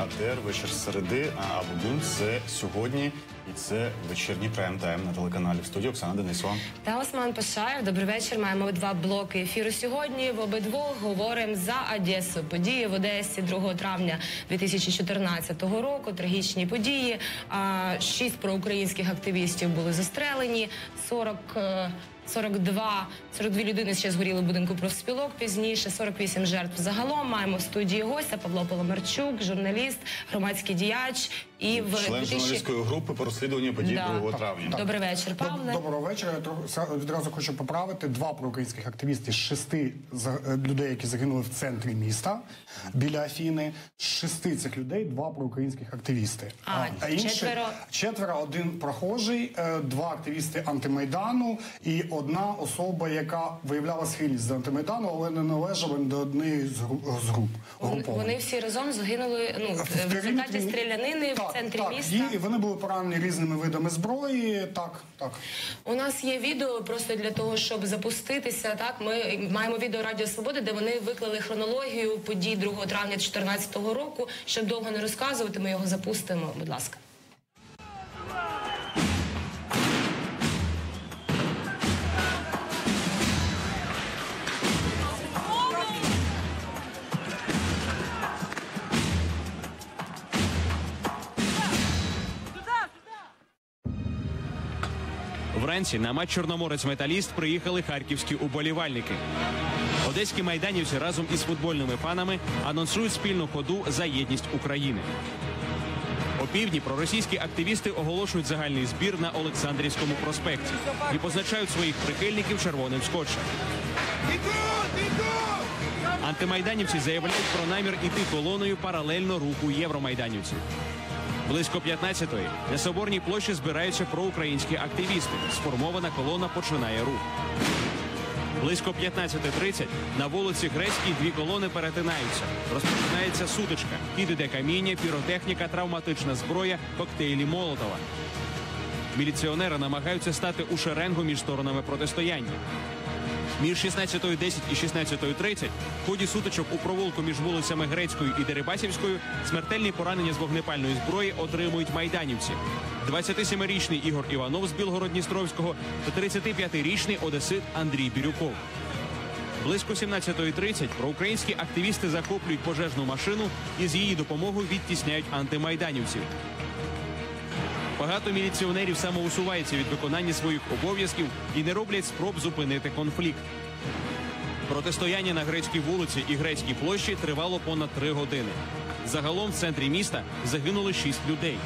АТР, вечір середи, а Будун – це сьогодні. І це вечірній прайм-тайм на телеканалі. В студії Оксана Денисова. Та Осман Пашаєв. Добрий вечір. Маємо два блоки ефіру сьогодні. В обидвох говоримо за Одесу. Події в Одесі 2 травня 2014 року. Трагічні події. 6 проукраїнських активістів були застрелені. 42 людини ще згоріли в будинку профспілок, пізніше 48 жертв загалом. Маємо в студії гостя Павло Поломарчук, журналіст, громадський діяч. І член журналістської групи по розслідуванню подій 2 травня. Добрий вечір, Павле. Доброго вечора. Я відразу хочу поправити. 2 проукраїнських активісти з 6 людей, які загинули в центрі міста, біля Афіни. З 6 цих людей 2 проукраїнських активісти. А інші четверо, 1 прохожий, 2 активісти антимайдану і 1 особа, яка виявляла схильність до антимайдану, але не належала до однієї з груп. Вони всі разом загинули в результаті стрілянини в центрі міста. І вони були поранені різними видами зброї. Так. У нас є відео просто для того, щоб запуститися. Так, ми маємо відео Радіо Свободи, де вони виклали хронологію подій 2 травня 2014 року. Щоб довго не розказувати, ми його запустимо. Будь ласка. Вранці на матч «Чорноморець-Металіст» приїхали харківські уболівальники. Одеські майданівці разом із футбольними фанами анонсують спільну ходу за єдність України. Опівдні проросійські активісти оголошують загальний збір на Олександрівському проспекті і позначають своїх прихильників червоним скотчем. Антимайданівці заявляють про намір іти колоною паралельно руху євромайданівців. Близько 15-ї на Соборній площі збираються проукраїнські активісти. Сформована колона починає рух. Близько 15:30 на вулиці Грецькій 2 колони перетинаються. Розпочинається сутичка. Під іде каміння, піротехніка, травматична зброя, коктейлі Молотова. Міліціонери намагаються стати у шеренгу між сторонами протистояння. Між 16:10 і 16:30 в ході сутичок у провулку між вулицями Грецькою і Дерибасівською смертельні поранення з вогнепальної зброї отримують майданівці. 27-річний Ігор Іванов з Білгород-Дністровського та 35-річний одесит Андрій Бірюков. Близько 17:30 проукраїнські активісти захоплюють пожежну машину і з її допомогою відтісняють антимайданівців. Багато міліціонерів самоусуваються від виконання своїх обов'язків і не роблять спроб зупинити конфлікт. Протистояння на Грецькій вулиці і Грецькій площі тривало понад 3 години. Загалом в центрі міста загинули 6 людей.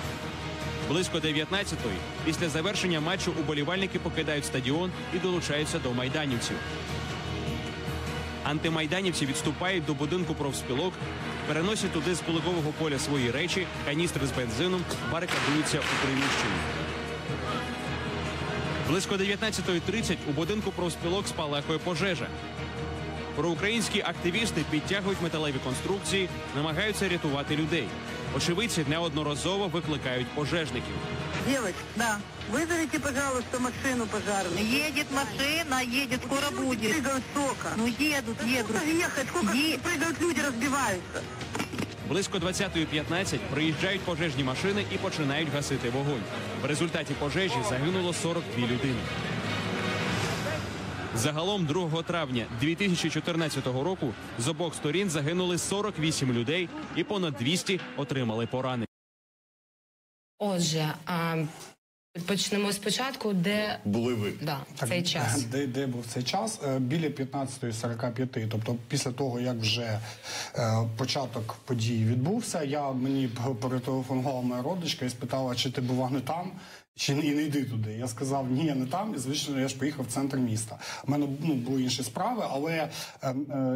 Близько 19-ї, після завершення матчу, уболівальники покидають стадіон і долучаються до майданівців. Антимайданівці відступають до будинку профспілок, переносять туди з пологового поля свої речі, каністри з бензином, барикадуються у приміщенні. Близько 19:30 у будинку профспілок спалахує пожежа. Проукраїнські активісти підтягують металеві конструкції, намагаються рятувати людей. Очевидці неодноразово викликають пожежників. Девочка, да. Вызовите, пожалуйста, машину пожарную. Едет машина, едет, скоро будет. Прыгают сока. Ну едут. Ехать, сколько прыгают люди, разбиваются. Близько 20:15 приїжджають пожежні машини і починають гасити вогонь. В результаті пожежі загинуло 42 людини. Загалом 2 травня 2014 року з обох сторін загинули 48 людей і понад 200 отримали поранення. Отже, почнемо спочатку, де були ви цей час. Де був цей час? Біля 15:45. Тобто після того, як вже початок події відбувся, мені перетелефонувала моя родичка і спитала, чи ти бува не там, чи і не йди туди. Я сказав, ні, я не там, і звичайно, я ж поїхав в центр міста. У мене були інші справи, але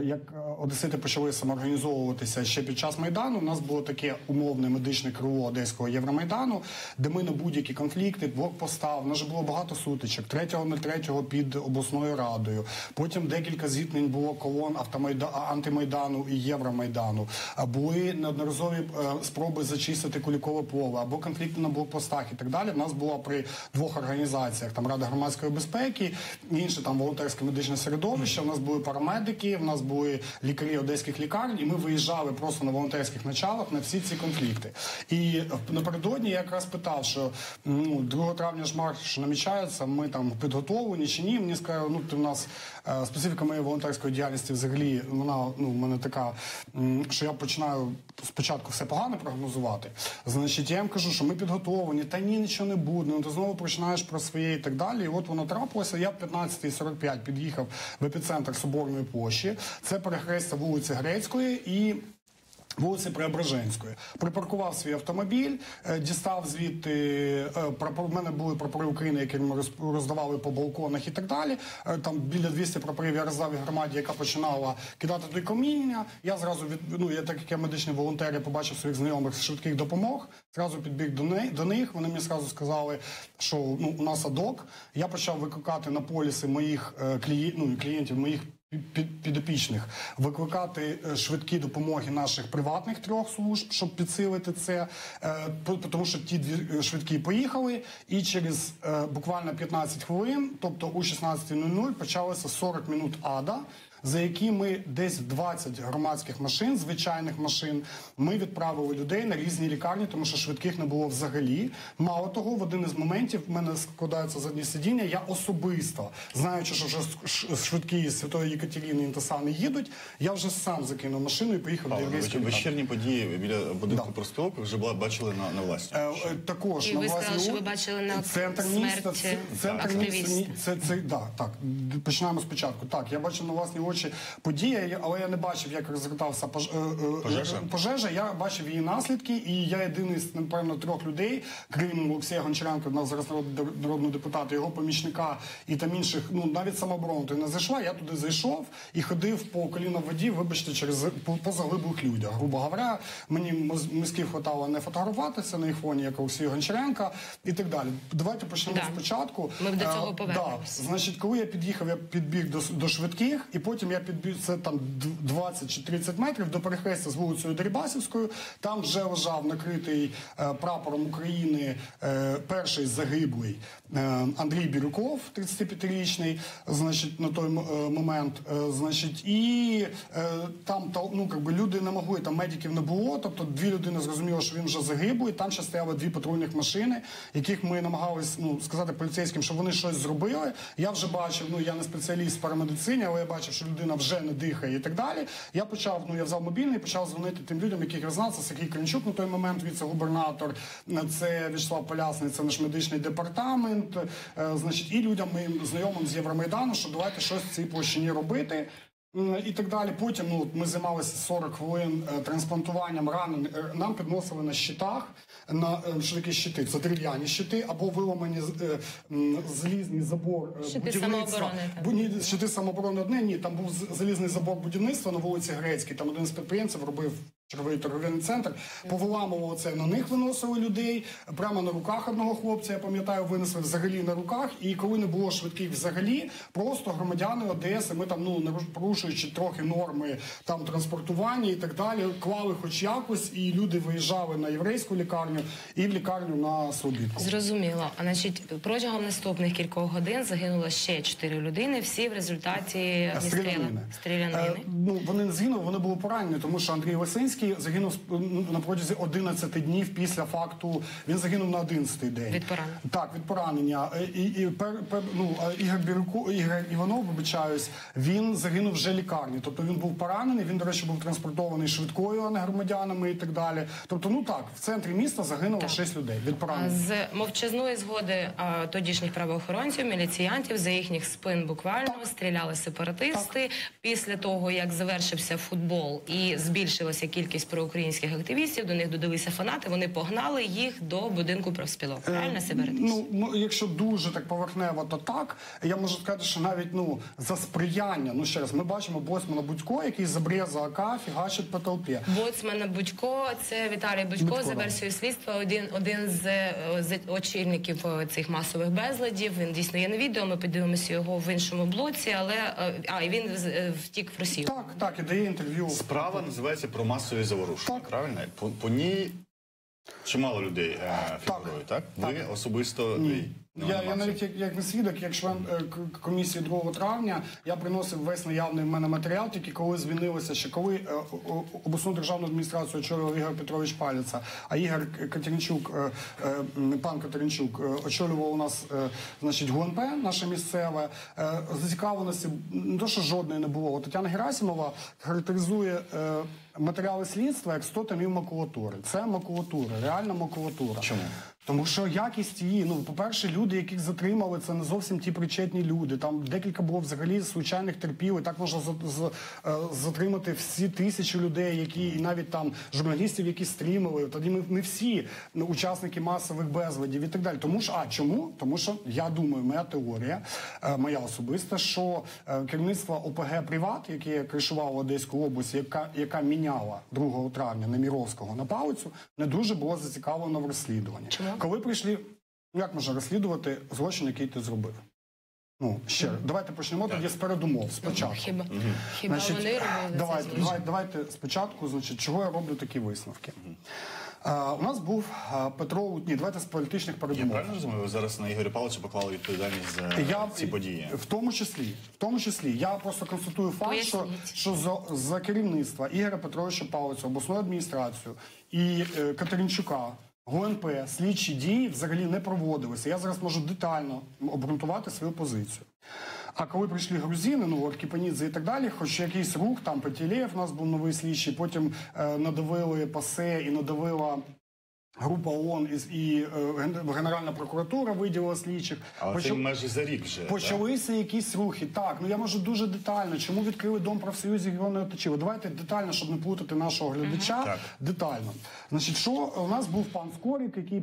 як одесити почали самоорганізовуватися ще під час Майдану, у нас було таке умовне медичне крило Одеського Євромайдану, де ми на будь-які конфлікти, блокпостав, у нас же було багато сутичок, 3.03 під обласною радою, потім декілька зіткнень було колон антимайдану і Євромайдану, були неодноразові спроби зачистити Куликове поле, або конфлікти на блокпостах і так далі. У нас було була при двох організаціях, там Рада громадської безпеки, інше там волонтерське медичне середовище, у нас були парамедики, у нас були лікарі одеських лікарень, і ми виїжджали просто на волонтерських началах на всі ці конфлікти. І напередодні я якраз питав, що 2 травня ж марш намічається, ми там підготовлені чи ні. Мені сказали, ти в нас специфіка моєї волонтерської діяльності взагалі, вона в мене така, що я починаю спочатку все погано прогнозувати. Значить, я їм кажу, що ми підготовлені, та ні, нічого не буде, ти знову починаєш про своє і так далі. І от воно трапилося, я в 15:45 під'їхав в епіцентр Соборної площі, це перехрестя вулиці Грецької і вулиці Преображенської. Припаркував свій автомобіль, дістав звідти, в мене були прапори України, які ми роздавали по балконах і так далі. Там біля 200 прапорів я роздав громаді, яка починала кидати туди каміння. Я зразу, я так як я медичний волонтер, я побачив своїх знайомих з швидких допомог, зразу підбіг до них, вони мені зразу сказали, що у нас адок. Я почав викликати на поліси моїх клієнтів, моїх підопічних, викликати швидкі допомоги наших приватних 3 служб, щоб підсилити це, тому що ті 2 швидкі поїхали, і через буквально 15 хвилин, тобто у 16:00 почалося 40 минут ада, за які ми десь 20 громадських машин, звичайних машин, ми відправили людей на різні лікарні, тому що швидких не було взагалі. Мало того, в один із моментів в мене складаються задні сидіння, я особисто, знаючи, що вже швидкі з Святої Єкатерини і Інтосани їдуть, я вже сам закинув машину і поїхав до єврейської лікарні. Вечірні події біля будинку профспілок ви вже бачили на власні? Також і на ви власні сказали, що ви бачили на смерть активіста. Так, починаємо спочатку. Так, я бачив на власні очі події, але я не бачив, як розгортався пожежа. Я бачив її наслідки, і я єдиний з, напевно, 3 людей, крім Олексія Гончаренка, у нас зараз народного депутата, його помічника і там інших, навіть самооборона туди не зайшла, я туди зайшов і ходив по коліна в воді, вибачте, по заглиблих людях. Грубо говоря, мені мізків хватало не фотографуватися на їх фоні, як Олексія Гончаренка і так далі. Давайте почнемо спочатку. Ми до цього повернемося. Значить, коли я під'їхав, я підбіг до швидких, і потім я підбіг, це там 20 чи 30 метрів до перехрестя з вулицею Дерибасівською, там вже лежав накритий прапором України перший загиблий Андрій Бірюков, 35-річний, значить, на той момент, значить, і там, люди не могли, там медиків не було, тобто 2 людини зрозуміло, що він вже загиблий, там ще стояли 2 патрульних машини, яких ми намагались, сказати поліцейським, що вони щось зробили. Я вже бачив, я не спеціаліст в парамедицині, але я бачив, що людина вже не дихає і так далі. Я почав, я взяв мобільний і почав дзвонити тим людям, яких я знав. Це Сергій Кринчук на той момент, віце-губернатор, це Вячеслав Полясний, це наш медичний департамент, значить, і людям моїм знайомим з Євромайдану, що давайте щось в цій площині робити. І так далі. Потім ми займалися 40 хвилин трансплантуванням ран. Нам підносили на щитах, що такі щити? Це дерев'яні щити, або виламані залізний забор будівництва. Щити самооборони одне, ні, там був залізний забор будівництва на вулиці Грецькій, там один з підприємців робив черговий торговельний центр, повиламувало це, на них виносили людей, прямо на руках одного хлопця, я пам'ятаю, винесли взагалі на руках, і коли не було швидких взагалі, просто громадяни Одеси, ми там, не порушуючи трохи норми там транспортування і так далі, клали хоч якось, і люди виїжджали на єврейську лікарню і в лікарню на Слобідку. Зрозуміло. А значить, протягом наступних кількох годин загинуло ще 4 людини, всі в результаті стрілянини. Вони не загинули, вони були поранені, тому що Андрій Лисинський загинув на протязі 11 днів після факту. Він загинув на 11-й день. Від поранення? Так, від поранення. Ігор Іванов, вибачаюсь, він загинув вже в лікарні. Тобто він був поранений, він, до речі, був транспортований швидкою, а не громадянами і так далі. Тобто, в центрі міста загинуло 6 людей від поранення. З мовчазної згоди тодішніх правоохоронців, міліціянтів, за їхніх спин буквально стріляли сепаратисти. Після того, як завершився футбол і збільшилася кількість проукраїнських активістів, до них додалися фанати, вони погнали їх до будинку профспілок. Правильно себе передати? Якщо дуже так поверхнево, то так. Я можу сказати, що навіть за сприяння, ще раз, ми бачимо Боцмана Будько, який забреза АК фігачить по толпі. Боцмана Будько, це Віталій Будько, за версією слідства, один з очільників цих масових безладів. Він дійсно є на відео, ми подивимося його в іншому блоці, але і він втік в Росію. Так, і дає інтерв'ю. Справа називається про масові заворушення, правильно? По ній Чимало людей фігурують, так? Ви особисто... Ні. Я навіть як не свідок, як член комісії 2 травня, я приносив весь наявний в мене матеріал, тільки коли звільнилося, ще коли обласну державну адміністрацію очолював Ігор Петрович Паліца, а Ігор Катеринчук, пан Катеринчук, очолював у нас, значить, ГУНП, наше місцеве, зацікавленості, не то, що жодної не було. Тетяна Герасимова характеризує матеріали слідства як 100 томів макулатури. Це макулатура, реальна макулатура. Чому? Тому що якість її, по-перше, люди, яких затримали, це не зовсім ті причетні люди. Там декілька було взагалі случайних терпілих. Так можна затримати всі тисячі людей, які, і навіть там журналістів, які стрімили. Тоді не всі учасники масових безладів і так далі. Чому? Тому що, я думаю, моя теорія, моя особиста, що керівництво ОПГ «Приват», яке кришувало Одеську область, яка міняла 2 травня Неміровського на Палицю, не дуже було зацікавлено в розслідуванні. Чому? Коли прийшли, як можна розслідувати злочин, який ти зробив? Давайте почнемо тоді з передумов, спочатку. Хіба вони робили це? Давайте спочатку, чого я роблю такі висновки. У нас був Петро, давайте з політичних передумов. Я правильно розумію, ви зараз на Ігоря Павловича поклали відповідальність за ці події? В тому числі. Я просто констатую факт, що за керівництва Ігоря Петровича Павловича, обласної адміністрації і Катеринчука, ГУНП, слідчі дії взагалі не проводилися. Я зараз можу детально обґрунтувати свою позицію. А коли прийшли грузини, Аркіпанідзе і так далі, хоч якийсь рух, там Петілєєв у нас був новий слідчий, потім надавили ПАСЕ і надавила група ООН і Генеральна прокуратура виділила слідчих. Але це майже за рік вже. Почалися якісь рухи. Так, я можу дуже детально. Чому відкрили Дом профсоюзів, його не оточили? Давайте детально, щоб не плутати нашого глядача. Детально. Значить, що у нас був пан Скорик, який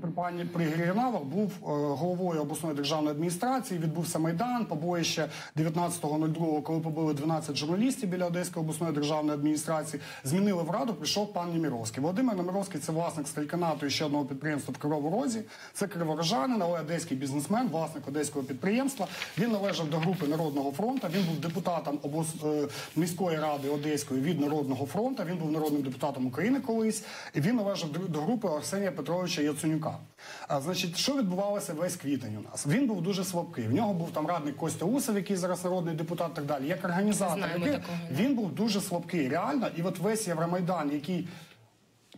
при Григор'янавах був головою обласної державної адміністрації, відбувся Майдан, побоїще 19.02, коли побили 12 журналістів біля Одеської обласної державної адміністрації. Змінили в Раду, прийшов пан Неміровський. Володимир Неміровський – це власник Стальканату і ще одного підприємства в Кривому Розі. Це криворожанин, але одеський бізнесмен, власник одеського підприємства. Він належав до групи Народного фронту, він був депутатом міської ради Одеської від Народного фронту, він був народним депутатом України колись, і він належав до групи Арсенія Петровича Яценюка. Значить, що відбувалося весь квітень у нас? Він був дуже слабкий. В нього був там радник Костя Усов, який зараз народний депутат, так далі. Як організатор, він був дуже слабкий, реально. І от весь Євромайдан, який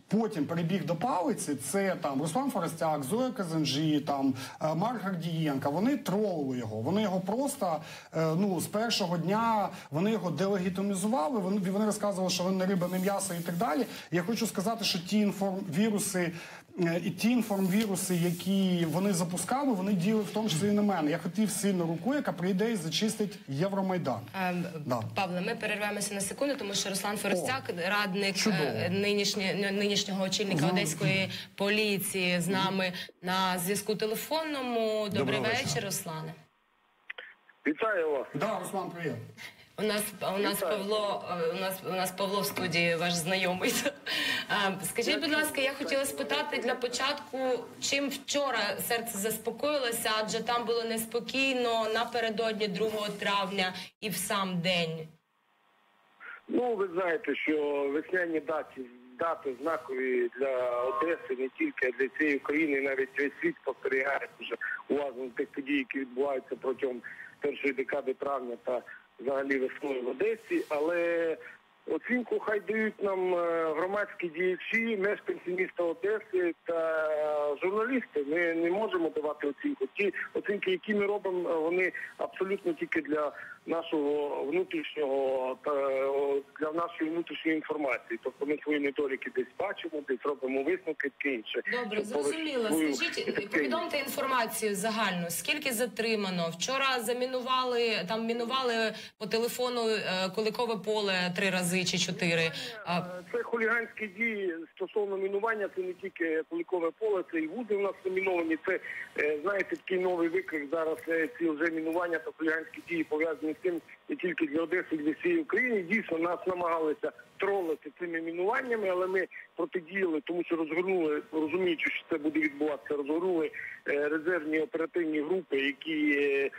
потім перебіг до Палиці, це там Руслан Форостяк, Зоя Казанжі, там Марк Гордієнко, вони тролили його. Вони його просто, з першого дня, вони його делегітимізували, вони розказували, що він не риба, не м'ясо і так далі. Я хочу сказати, що ті інформвіруси, які вони запускали, вони діяли в тому числі і на мене. Я хотів сильну руку, яка прийде і зачистить Євромайдан. Павле, ми перервемося на секунду, тому що Руслан Форостяк, радник нинішнього очільника Одеської поліції, з нами на зв'язку телефонному. Добрий вечір, Руслане. Вітаю вас. Да, Руслан, привіт. У нас Павло в студії, ваш знайомий. Скажіть, будь ласка, я хотіла спитати для початку, чим вчора серце заспокоїлося, адже там було неспокійно напередодні 2 травня і в сам день. Ви знаєте, що весняні дати знакові для Одеси, не тільки, а для цієї України, навіть весь світ спостерігає вже уважно тих подій, які відбуваються протягом першої декади травня та взагалі весною в Одесі, але оцінку хай дають нам громадські діячі, мешканці міста Одеси та журналісти. Ми не можемо давати оцінку. Ті оцінки, які ми робимо, вони абсолютно тільки для нашого внутрішнього для нашої внутрішньої інформації. Тобто ми свої недоліки десь бачимо, десь робимо висновки, таке інше. Добре, зрозуміло. Скажіть, повідомте інформацію загальну. Скільки затримано? Вчора мінували по телефону Куликове поле 3 рази чи 4. Це хуліганські дії стосовно мінування, це не тільки Куликове поле, це і вузи у нас заміновані. Це, знаєте, такий новий виклик зараз, ці вже мінування та хуліганські дії пов'язані з тим, не тільки для Одеси, для всієї України. Дійсно, нас намагалися тролити цими мінуваннями, але ми протидіяли, тому що розгорнули, розуміючи, що це буде відбуватися, розгорнули резервні оперативні групи, які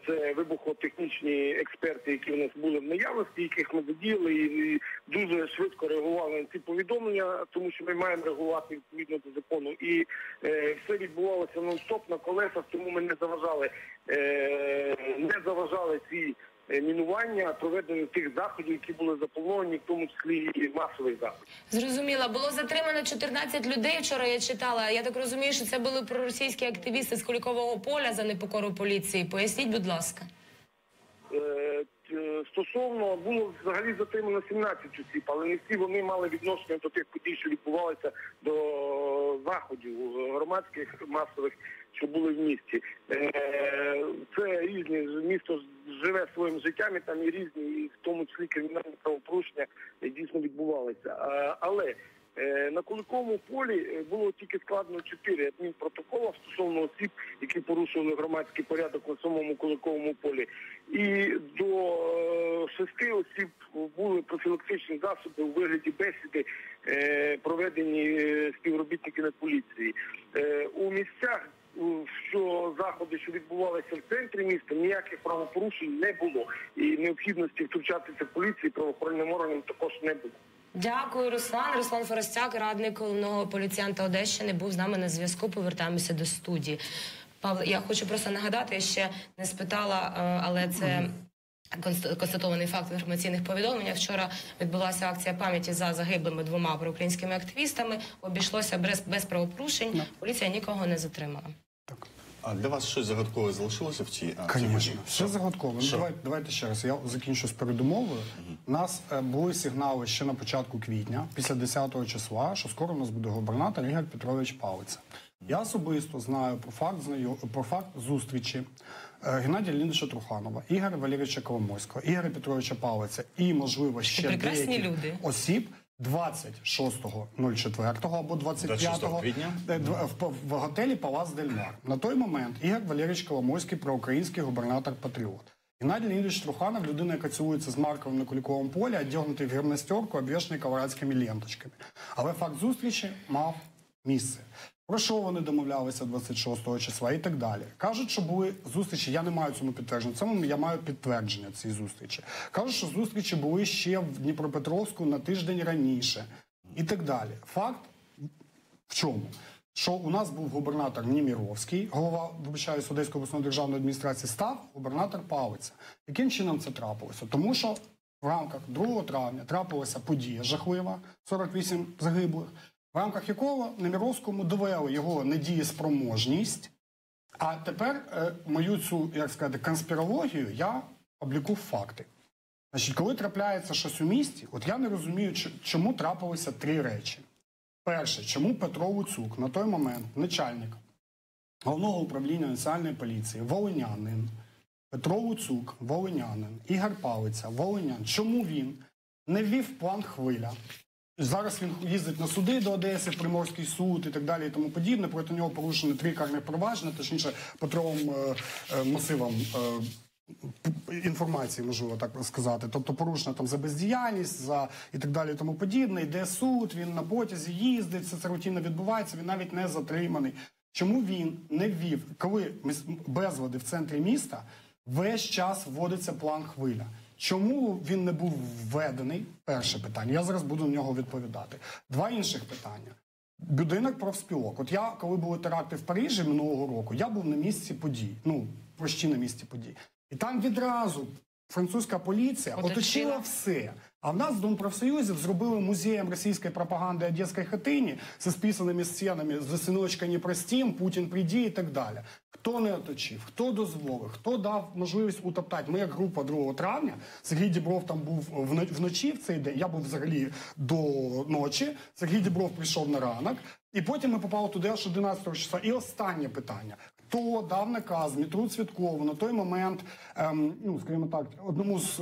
Це вибухотехнічні експерти, які в нас були в наявності, яких ми задіяли і дуже швидко реагували на ці повідомлення, тому що ми маємо реагувати відповідно до закону. І все відбувалося нон-стоп на колесах, тому ми не заважали ці мінування проведення тих заходів, які були заплановані, в тому числі і масових заходів. Зрозуміло. Було затримано 14 людей. Вчора я читала. Я так розумію, що це були проросійські активісти з Куликового поля за непокору поліції. Поясніть, будь ласка. Стосовно, було взагалі затримано 17 осіб, але не всі вони мали відношення до тих подій, що відбувалися до заходів громадських, масових, що були в місті. Це різні, місто живе своїм життям, і там і різні, і в тому числі кримінальні правопорушення дійсно відбувалися. Але на Куликовому полі було тільки складено 4 адмінпротоколи стосовно осіб, які порушували громадський порядок на самому Куликовому полі. І до 6 осіб були профілактичні засоби у вигляді бесіди, проведені співробітниками поліції. У місцях, що заходи, що відбувалися в центрі міста, ніяких правопорушень не було. І необхідності втручатися поліції правоохоронним органам також не було. Дякую, Руслан. Руслан Форостяк, радник головного поліціянта Одещини, був з нами на зв'язку. Повертаємося до студії. Павло, я хочу просто нагадати, я ще не спитала, але це констатований факт в інформаційних повідомленнях. Вчора відбулася акція пам'яті за загиблими 2 проукраїнськими активістами. Обійшлося без правопорушень. Поліція нікого не затримала. Так. А для вас щось загадкове залишилося в цій акції? Звісно, все загадково. Давайте ще раз, я закінчу з передумовою. У нас були сигнали ще на початку квітня, після 10-го числа, що скоро у нас буде губернатор Ігор Петрович Палиця. Я особисто знаю про факт зустрічі Геннадія Леонідовича Труханова, Ігоря Валерійовича Коломойського, Ігоря Петровича Палиця і, можливо, ще деяких осіб 26.04 або 25 квітня в готелі Палац Дель Мар. На той момент Ігор Валерійович Коломойський, проукраїнський губернатор-патріот. Геннадій Леонідович Труханов, людина, яка цілується з Марковим на Куликовому полі, одягнутий в гімнастерку, обвішаний колорадськими ленточками. Але факт зустрічі мав місце. Про що вони домовлялися 26 числа і так далі. Кажуть, що були зустрічі, я не маю цьому підтвердження, цьому я маю підтвердження цієї зустрічі. Кажуть, що зустрічі були ще в Дніпропетровську на тиждень раніше і так далі. Факт в чому? Що у нас був губернатор Німіровський, голова, вибачаюсь, Одеської обласної державної адміністрації, став губернатор Палиця. Яким чином це трапилося? Тому що в рамках 2 травня трапилася подія жахлива, 48 загиблих, в рамках якого Неміровському довели його недієспроможність, а тепер мою цю, як сказати, конспірологію я обліку в факти. Значить, коли трапляється щось у місті, от я не розумію, чому трапилися 3 речі. Перше, чому Петро Луцюк, на той момент начальник Головного управління національної поліції, волинянин, Петро Луцюк, волинянин, Ігор Палиця, волинянин, чому він не ввів план «Хвиля»? Зараз він їздить на суди до Одеси, Приморський суд і так далі і тому подібне. Проти нього порушені 3 карних провадження, точніше, Петровим масивом інформації, можу так сказати. Тобто порушена там за бездіяльність, і так далі і тому подібне. Йде суд, він на потязі їздить, все це рутинно відбувається, він навіть не затриманий. Чому він не ввів, коли безлади в центрі міста, весь час вводиться план «Хвиля»? Чому він не був введений? Перше питання. Я зараз буду на нього відповідати. 2 інших питання. Будинок профспілок. От я, коли були теракти в Парижі минулого року, я був на місці подій. Почти на місці подій. І там відразу французька поліція оточила все. А в нас в Домпрофсоюзів зробили музеєм російської пропаганди Одеської хатині з списаними сценами з «Синочка не простим», «Путін приді» і так далі. Хто не оточив, хто дозволив, хто дав можливість утоптати. Ми як група 2 травня, Сергій Дібров там був вночі в цей день, я був взагалі до ночі, Сергій Дібров прийшов на ранок, і потім ми попали туди аж 11 числа. І останнє питання. Хто дав наказ Дмитру Цвіткову на той момент, скажімо так, одному з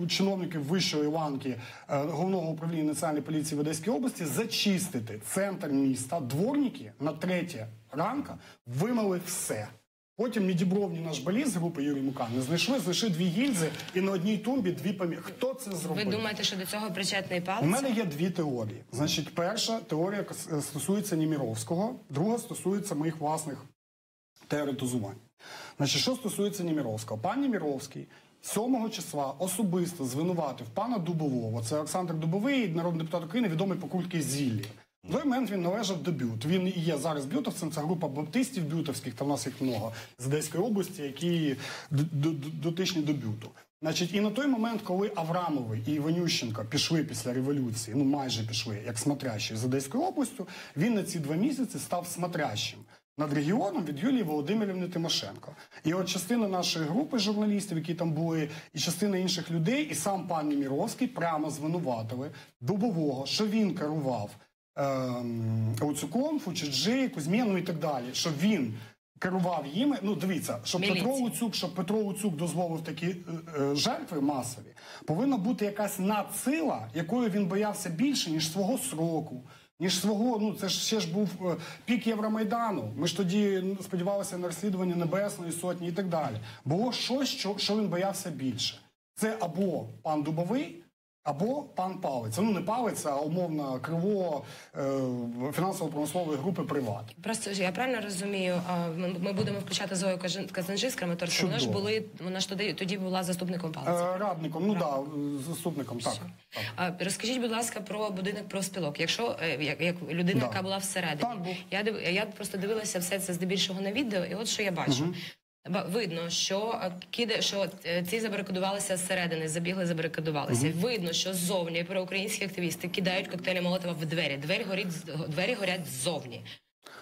чиновників вищої ланки Головного управління національної поліції в Одеській області зачистити центр міста? Дворники на 3 ранку вимили все. Потім ні Дібров, ні наш баліст з групи Юрій Мука не знайшли 2 гільзи і на одній тумбі 2 поміхи. Хто це зробив? Ви думаєте, що до цього причетний Палиця? У мене є 2 теорії. Значить, перша теорія стосується Німіровського, друга стосується моїх власних теоретизувань. Значить, що стосується Немировського. Пан Немировський 7 числа особисто звинуватив пана Дубового. Це Олександр Дубовий, народний депутат України, відомий по культці Зіллі. В той момент він належав до БЮТ. Він і є зараз бютовцем, це група баптистів бютовських, там у нас їх много, з Одеської області, які дотичні до БЮТу. Значить, і на той момент, коли Аврамови і Іванющенко пішли після революції, ну майже пішли, як смотрящі з Одеською областю, він на ці 2 місяці став смотрящим над регіоном від Юлії Володимирівни Тимошенко. І от частина нашої групи журналістів, які там були, і частина інших людей, і сам пан Немировський прямо звинуватили Дубового, що він керував Оцюком, Фучиджи, Кузьміну і так далі, що він керував їми. Ну, дивіться, щоб Петро Оцюк дозволив такі жертви масові, повинна бути якась надсила, якою він боявся більше, ніж свого сроку, ніж свого, ну це ж ще ж був пік Євромайдану. Ми ж тоді сподівалися на розслідування Небесної Сотні і так далі. Було щось, що він боявся більше. Це або пан Дубовий, або пан Палець. Ну, не Палець, а умовно Криво фінансово-промислової групи «Приват». Просто я правильно розумію, ми будемо включати Зою Казанжи з Краматорська. Вона ж тоді була заступником Палиця. Радником, ну так, заступником, так. Розкажіть, будь ласка, про будинок профспілок. Якщо, як людина, яка була всередині. Я просто дивилася все це здебільшого на відео, і от що я бачу. Видно, що ці забарикадувалися зсередини, забарикадувалися. Видно, що ззовні проукраїнські активісти кидають коктейлі Молотова в двері. Двері горять ззовні.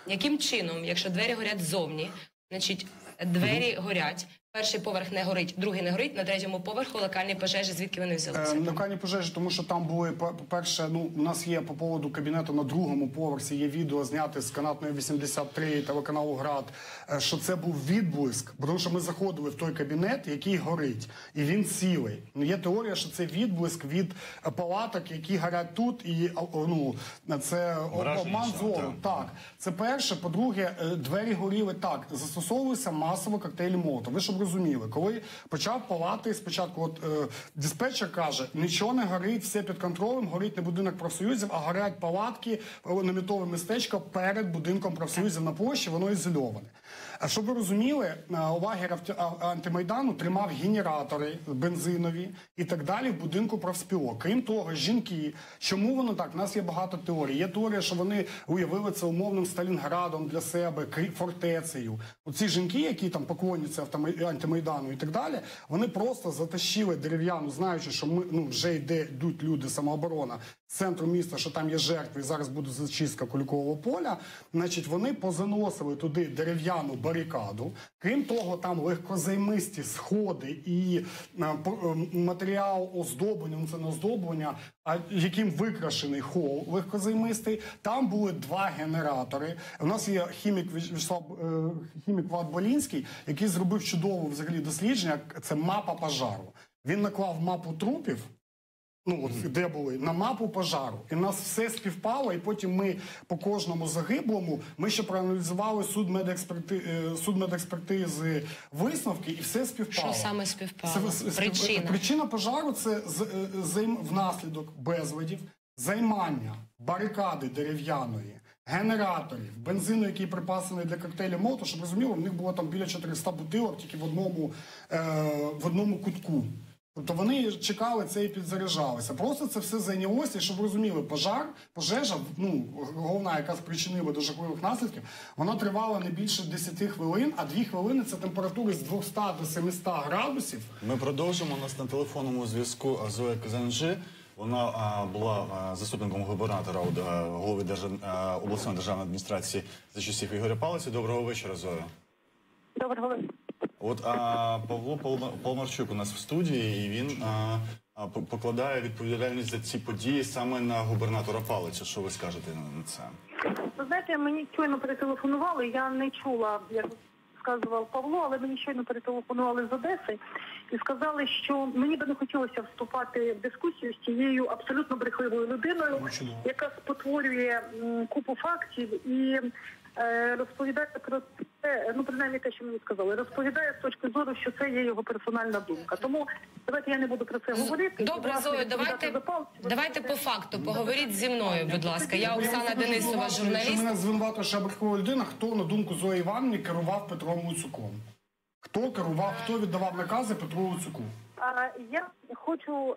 Яким чином, якщо двері горять ззовні, значить, двері горять, перший поверх не горить, другий не горить, на третьому поверху локальні пожежі, звідки вони взялися? Локальні пожежі, тому що там були, по-перше, ну, у нас є по поводу кабінету на 2-му поверсі, є відео зняте з канатної 83 телеканалу «Град», що це був відблиск, тому що ми заходили в той кабінет, який горить, і він цілий. Є теорія, що це відблиск від палаток, які горять тут, і, ну, це обман зору. Так, це перше. По-друге, двері горіли так, застосовуються масово коктейлі Молотова. Ви щоб розуміли, коли почав палати, спочатку от диспетчер каже, нічого не горить, все під контролем, горить не будинок профсоюзів, а горять палатки, намітове містечко перед будинком профсоюзів на площі, воно ізольоване. А щоб ви розуміли, лагер антимайдану тримав генератори бензинові і так далі в будинку профспілок. Крім того, жінки, чому воно так? У нас є багато теорій. Є теорія, що вони уявили це умовним Сталінградом для себе, фортецею. Оці жінки, які там поклоняться антимайдану і так далі, вони просто затащили дерев'яну, знаючи, що ми, ну, вже йдуть люди, самооборона, з центру міста, що там є жертви, і зараз буде зачистка Куликового поля, значить, вони позаносили туди дерев'яну барикаду. Крім того, там легкозаймисті сходи і матеріал оздоблення, ну це не оздоблення, а яким викрашений хол легкозаймистий. Там були 2 генератори. У нас є хімік Влад Болінський, який зробив чудове взагалі дослідження, це мапа пожару. Він наклав мапу трупів, ну, от, де були, на мапу пожару. І в нас все співпало, і потім ми по кожному загиблому, ми ще проаналізували судмедекспертизи висновки, і все співпало. Що саме співпало? Причина? Причина пожару – це внаслідок безладів, займання барикади дерев'яної, генераторів, бензину, який припасений для коктейлів Молотова, щоб розуміло, в них було там біля 400 бутилок тільки в одному кутку. Тобто вони чекали це і підзаряджалися. Просто це все зайнялося, і щоб ви розуміли, пожежа, ну, головна, яка спричинила до жахливих наслідків, вона тривала не більше 10 хвилин, а 2 хвилини – це температури з 200 до 700 градусів. Ми продовжимо. У нас на телефонному зв'язку Зоя Казанжи. Вона була заступником губернатора, голови обласної державної адміністрації за часів Ігоря Палиця. Доброго вечора, Зоя. Доброго вечора. От Павло Паламарчук у нас в студії, і він покладає відповідальність за ці події саме на губернатора Палиця. Що ви скажете на це? Ви знаєте, мені щойно перетелефонували, я не чула, як сказував Павло, але мені щойно перетелефонували з Одеси і сказали, що мені би не хотілося вступати в дискусію з цією абсолютно брехливою людиною, яка спотворює купу фактів і розповідає про це, ну, принаймні те, що мені сказали, розповідає з точки зору, що це є його персональна думка. Тому давайте я не буду про це говорити. Добре, Зою, давайте по факту поговоріть зі мною, будь ласка. Я Оксана Денисова, журналіст. Якщо мене звинуватує, що брехлива людина, хто, на думку Зої Іванівни, керував Петром Оцюком? Хто керував, хто віддавав накази Петру Луцюку? Я хочу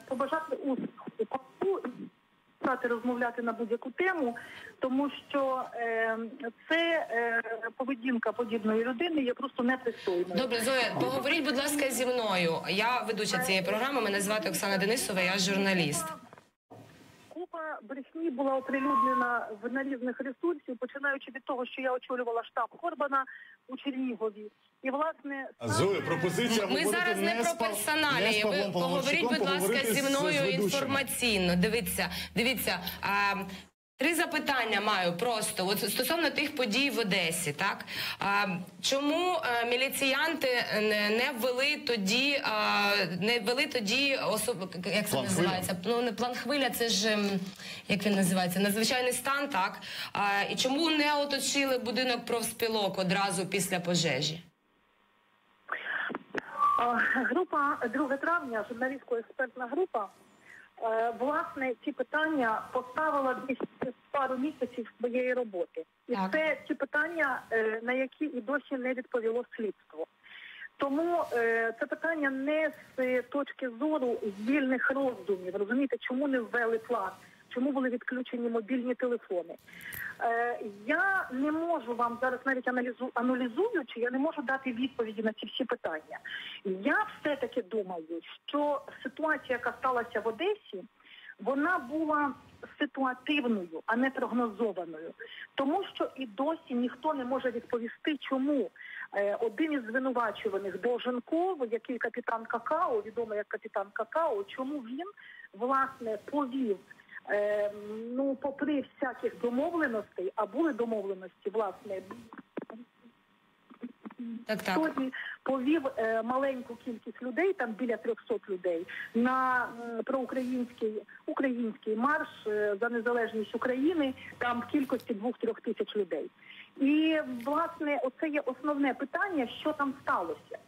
побажати успіху розмовляти на будь-яку тему, тому що це поведінка подібної людини є просто непристойною. Добре, Зоя, поговоріть, будь ласка, зі мною. Я ведуча цієї програми, мене звати Оксана Денисова, я журналіст. Купа брехні була оприлюднена на різних ресурсів, починаючи від того, що я очолювала штаб Орбана у Чернігові. І, власне, Зоя, пропозиція ми зараз не про персоналії. Ви поговоріть, будь ласка, зі мною інформаційно. Дивіться. 3 запитання маю просто от стосовно тих подій в Одесі, так? Чому міліціянти не ввели тоді як це називається? Ну, не план хвиля, це ж, як він називається, надзвичайний стан, так? І чому не оточили будинок профспілок одразу після пожежі? Група 2 травня, журналістсько-експертна група, власне, ці питання поставила десь пару місяців своєї роботи. І це ті питання, на які і досі не відповіло слідство. Тому це питання не з точки зору вільних роздумів. Розумієте, чому не ввели план? Чому були відключені мобільні телефони? Я не можу вам зараз, навіть аналізуючи, я не можу дати відповіді на ці всі питання. Я все-таки думаю, що ситуація, яка сталася в Одесі, вона була ситуативною, а не прогнозованою. Тому що і досі ніхто не може відповісти, чому один із звинувачуваних Долженков, який капітан Какао, відомий як капітан Какао, чому він, власне, повів попри всяких домовленостей, а були домовленості, власне, сьогодні повів маленьку кількість людей, там біля 300 людей, на проукраїнський марш за незалежність України, там в кількості 2-3 тисяч людей. І, власне, оце є основне питання, що там сталося.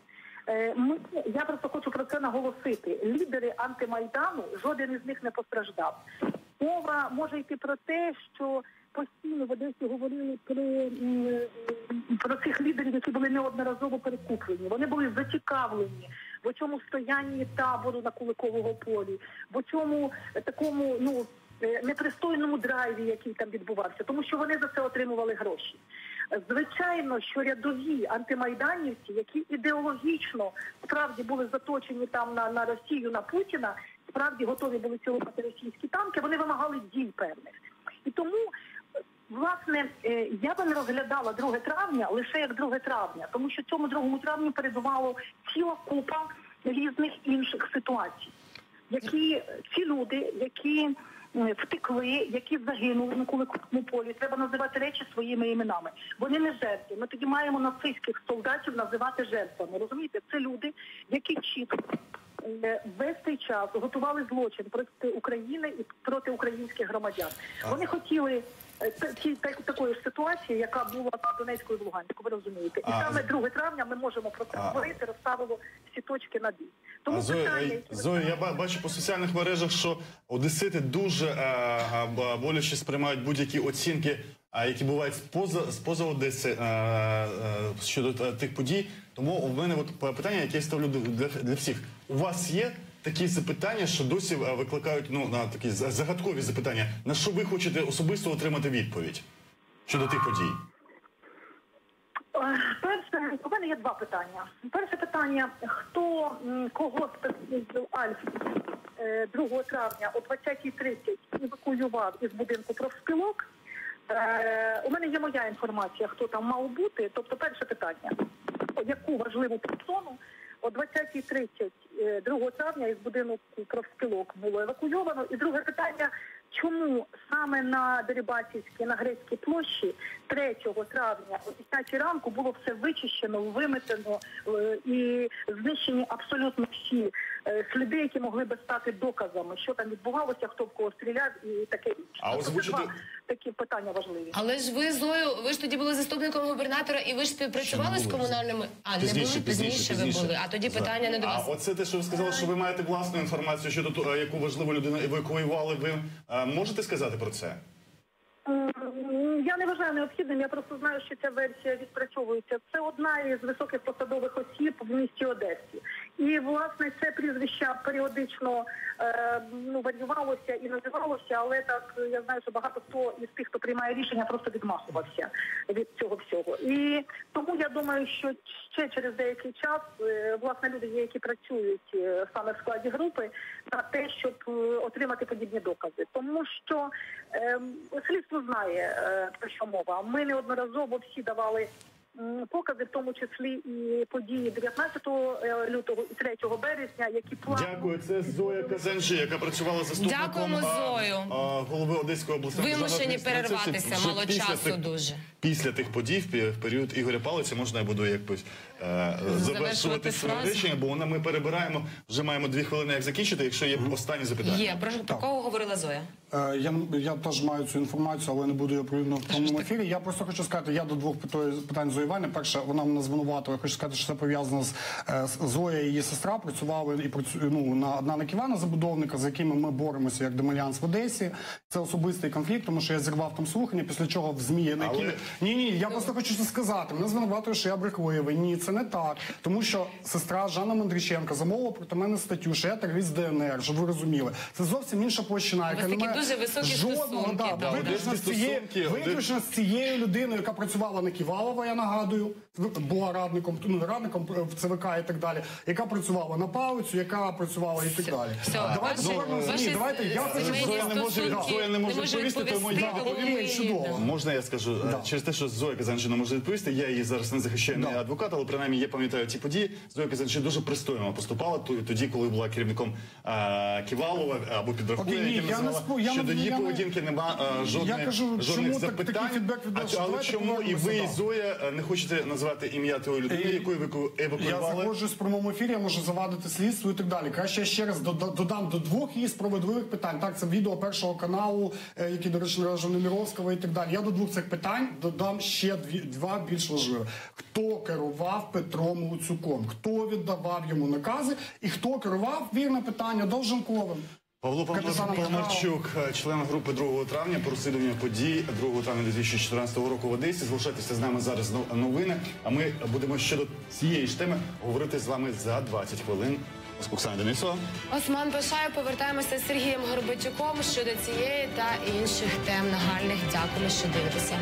Я просто хочу про це наголосити. Лідери антимайдану, жоден із них не постраждав. Мова може йти про те, що постійно в Одесі говорили про цих лідерів, які були неодноразово перекуплені. Вони були зацікавлені в цьому стоянні табору на Куликовому полі, в цьому такому непристойному драйві, який там відбувався, тому що вони за це отримували гроші. Звичайно, що рядові антимайданівці, які ідеологічно справді були заточені там на Росію, на Путіна, справді готові були цілувати російські танки, вони вимагали дій певних. І тому, власне, я би не розглядала 2 травня лише як 2 травня, тому що цьому 2 травню передувало ціла купа різних інших ситуацій. Ці люди, які втекли, які загинули на Куликовому полі, треба називати речі своїми іменами. Вони не жертви. Ми тоді маємо нацистських солдатів називати жертвами. Розумієте, це люди, які чітко весь цей час готували злочин проти України і проти українських громадян. Вони хотіли такої ж ситуації, яка була в Донецьку і в Луганську, ви розумієте. І саме 2 травня ми можемо про це говорити, розставило всі точки над «і». Тому Зоя, я бачу по соціальних мережах, що одесити дуже боляче сприймають будь-які оцінки, які бувають поза Одеси щодо тих подій. Тому у мене питання, яке я ставлю для всіх. У вас є такі запитання, що досі викликають такі загадкові запитання? На що ви хочете особисто отримати відповідь щодо тих подій? Перше, у мене є 2 питання. Перше питання, кого спецвідділ Альф 2 травня о 20:30 евакуював із будинку профспілок. У мене є моя інформація, хто там мав бути. Тобто перше питання, яку важливу персону о 20:30 2 травня із будинку профспілок було евакуйовано. І друге питання, чому саме на Дерибасівській, на Грецькій площі 3 травня о 10 ранку було все вичищено, виметено і знищені абсолютно всі сліди, які могли би стати доказами, що там відбувалося, хто в кого стріляв і таке інше. Такі питання важливі. Але ж ви, Зою, ви ж тоді були заступником губернатора і ви ж співпрацювали з комунальними... Пізніше ви були, а тоді питання не до вас. А оце те, що ви сказали, що ви маєте власну інформацію щодо того, яку важливу людину евакуювали, ви можете сказати про це? Я не вважаю необхідним, я просто знаю, що ця версія відпрацьовується. Це одна із високих посадових осіб в місті Одесі. І, власне, це прізвище періодично варіювалося і називалося, але так, я знаю, що багато хто із тих, хто приймає рішення, просто відмахувався від цього всього. І тому я думаю, що ще через деякий час, власне, люди, які працюють саме в складі групи, на те, щоб отримати подібні докази. Тому що слідство знає, про що мова. Ми неодноразово всі давали покази, в тому числі і події 19 лютого і 3 березня, які плавно... Дякую, це Зоя Казанжи, яка працювала заступником Дякуємо, Зою. голови Одеської обласної державної Вимушені адміністрації. перерватися, Вже мало після часу тих- дуже. Після тих подій, в період Ігоря Палиця, можна я буду якось завершувати своє фразу. речення, бо ми перебираємо, вже маємо 2 хвилини, як закінчити, якщо є останні запитання. Є. Про кого говорила Зоя? Я теж маю цю інформацію, але не буду її оприлюднювати в прямому ефірі. Я просто хочу сказати, я до 2 питань Зої Іванівни. Перше, вона мене звинуватила. Я хочу сказати, що це пов'язано з Зоя і її сестра працювали і на Аднана Ківана, забудовника, з якими ми боремося як Демальянс в Одесі. Це особистий конфлікт, тому що я зірвав там слухання, після чого в ЗМІ... Ні, я просто хочу це сказати. Мене звинуватили, що я брехливий. Ні, це не так. Тому що сестра Жанна Мандріченка замовила проти мене статтю, що я терорист ДНР, щоб ви розуміли. Це зовсім інша площина, яка не має дуже високі жодного, стосунки. виключно з цією людиною, яка працювала на Ківалова, я нагадую, була радником в ЦВК і так далі, яка працювала на Палицю, яка працювала і так далі. Давайте я хочу Зоя не може відповісти, тому я окей, чудово. Можна я скажу? Через те, що Зоя Казанжи не може відповісти, я її зараз не захищаю, не адвокат, але принаймні я пам'ятаю ці події. Зоя Казанжи дуже пристойно поступала тоді, коли була керівником Ківалова або підрахунку, який називала, що до її поведінки нема жодних запитань. Але чому і ви, і Зоя, не хочете назвати ім'я тої людини, якої ви Я евакуювали? заходжусь в прямому ефірі, я можу завадити слідство і так далі. Краще я ще раз додам до 2 її справедливих питань. Так, це відео Першого каналу, який, до речі, належав Немировського і так далі. Я до 2 цих питань додам ще 2 більш важливі. Хто керував Петром Луцюком? Хто віддавав йому накази? І хто керував, вірне питання, Довженковим? Павло Паламарчук, член групи 2 травня по розслідуванню подій 2 травня 2014 року в Одесі. Залишайтеся з нами зараз новини, а ми будемо щодо цієї ж теми говорити з вами за 20 хвилин. Оксана Денисова. Осман Пашаєв. Повертаємося з Сергієм Горбатюком щодо цієї та інших тем нагальних. Дякуємо, що дивитеся.